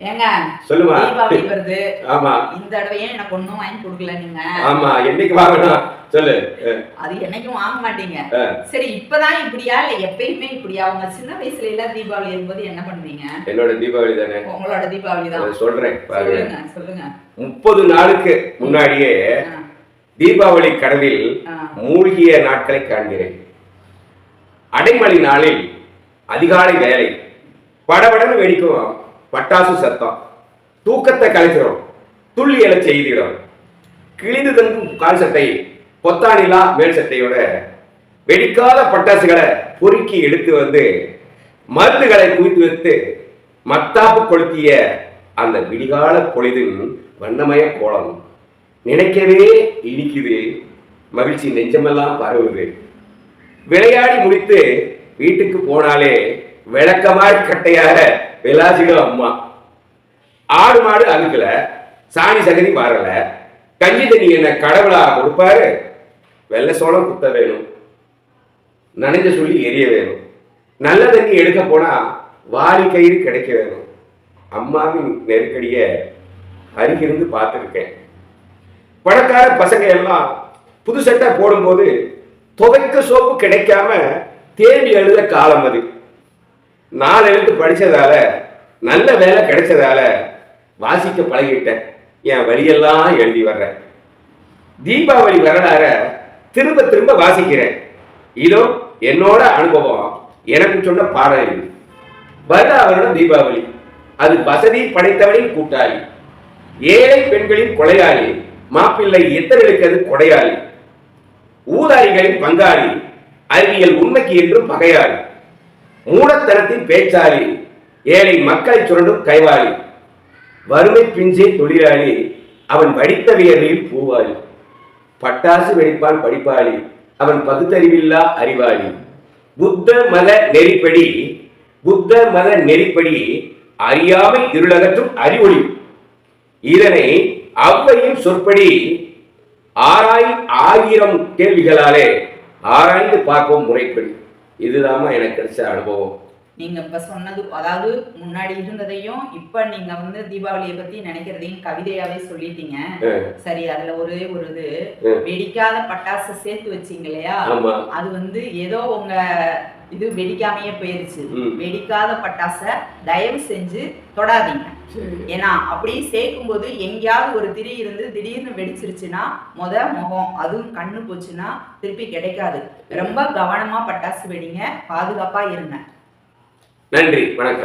ஏங்க சொல்லுமா. தீபாவளி வருது. ஆமா. இந்த தடவையே எனக்கு ஒண்ணும் வாங்கி கொடுக்கல நீங்க. ஆமா, என்னைக்கு வாங்கணும் சொல்லு. அது என்னைக்கும் வாங்க மாட்டீங்க. சரி, இப்பதான் இப்படியா இல்ல எப்பயுமே இப்படியா? உங்க சின்ன வயசுல எல்லாம் தீபாவளி இருக்கும்போது என்ன பண்ணுவீங்க? என்னோட தீபாவளி தானே. உங்களோட தீபாவளி தான். சொல்றேன் சொல்லுங்க சொல்லுங்க. 30 நாளுக்கு முன்னாடியே தீபாவளி கடவில் மூழ்கிய நாட்களை காண்கிறேன். அடைமழை நாளில் அதிகாலை வேலை படபடன்னு வெடிக்கும் பட்டாசு சத்தம், தூக்கத்தை கலைச்சிடும், துள்ளி எழ செய்திடும். கிழிந்து தங்கும் கால் சட்டை, பொத்தானிலா மேல் சட்டையோட வெடிக்காத பட்டாசுகளை பொறுக்கி எடுத்து வந்து மருந்துகளை குவித்து வைத்து மத்தாப்பு கொளுத்திய அந்த விடிகால பொழுதின் வண்ணமய கோலம் நினைக்கவே இனிக்குது. மகிழ்ச்சி நெஞ்சமெல்லாம் பரவுது. விளையாடி முடித்து வீட்டுக்கு போனாலே விளக்கமாய் கட்டையாக விளாசிடும் அம்மா. ஆடு மாடு அழுக்கல, சாணி சகதி மாறல, கஞ்சி தண்ணி என்ன கடவுளா கொடுப்பாரு. வெள்ளை சோளம் குத்த வேணும், நனைஞ்ச சொல்லி எரிய வேணும், நல்ல தண்ணி எடுக்க போனா வாரி கயிறு கிடைக்க வேணும். அம்மாவின் நெருக்கடிய அருகிருந்து பார்த்துருக்கேன். பணக்கார பசங்க எல்லாம் புது சட்டை போடும்போது துவைக்க சோப்பு கிடைக்காம தேடி எழுத காலம் அது. 4 எழுத்து படிச்சதால நல்ல வேலை கிடைச்சதால வாசிக்க பழகிட்டேன். என் வழியெல்லாம் எழுதி வர்றேன். தீபாவளி வரலாற திரும்ப திரும்ப வாசிக்கிறேன். இதோ என்னோட அனுபவம் எனக்கு சொன்ன பாடம் இது. வருடா வருடம் தீபாவளி, அது வசதி படைத்தவனின் கூட்டாளி, ஏழை பெண்களின் கொலையாளி, மாப்பிள்ளை எத்தர்களுக்கு அது கொடையாளி, ஊதாரிகளின் பங்காளி, அறிவியல் உண்மைக்கு என்றும் பகையாளி, மூடத்தனத்தின் பேச்சாளி, ஏழை மக்களை சுரண்டும் கைவாளி, வறுமை பிஞ்சே தொழிலாளி, அவன் வடித்த வியர்வையில் பூவாளி, பட்டாசு வெடிப்பான் படிப்பாளி, அவன் பகுத்தறிவில்லா அறிவாளி, புத்த மத நெறிப்படி அறியாமை இருளகற்றும் அறிவொளி. இதனை அவ்வையின் சொற்படி 1000 கேள்விகளாலே ஆராய்ந்து பார்ப்போம் முறைப்படி. இதுதான் எனக்கு கிடைச்ச அனுபவம். நீங்க இப்ப சொன்னது, அதாவது முன்னாடி இருந்ததையும் இப்ப நீங்க வந்து தீபாவளியை பத்தி நினைக்கிறதையும் கவிதையாவே சொல்லிட்டீங்க. சரி, அதுல ஒரே ஒரு இது, வெடிக்காத பட்டாசு சேர்த்து வச்சீங்க இல்லையா? அது வந்து ஏதோ உங்க இது வெடிக்காமையே போயிருச்சு. வெடிக்காத பட்டாச தயவு செஞ்சு தொடாதீங்க. ஏன்னா அப்படி சேர்க்கும் போது எங்கேயாவது ஒரு திரி இருந்து திடீர்னு வெடிச்சிருச்சுன்னா முகம் அதுவும் கண்ணு போச்சுன்னா திருப்பி கிடைக்காது. ரொம்ப கவனமா பட்டாசு வெடிங்க, பாதுகாப்பா இருங்க. நன்றி, வணக்கம்.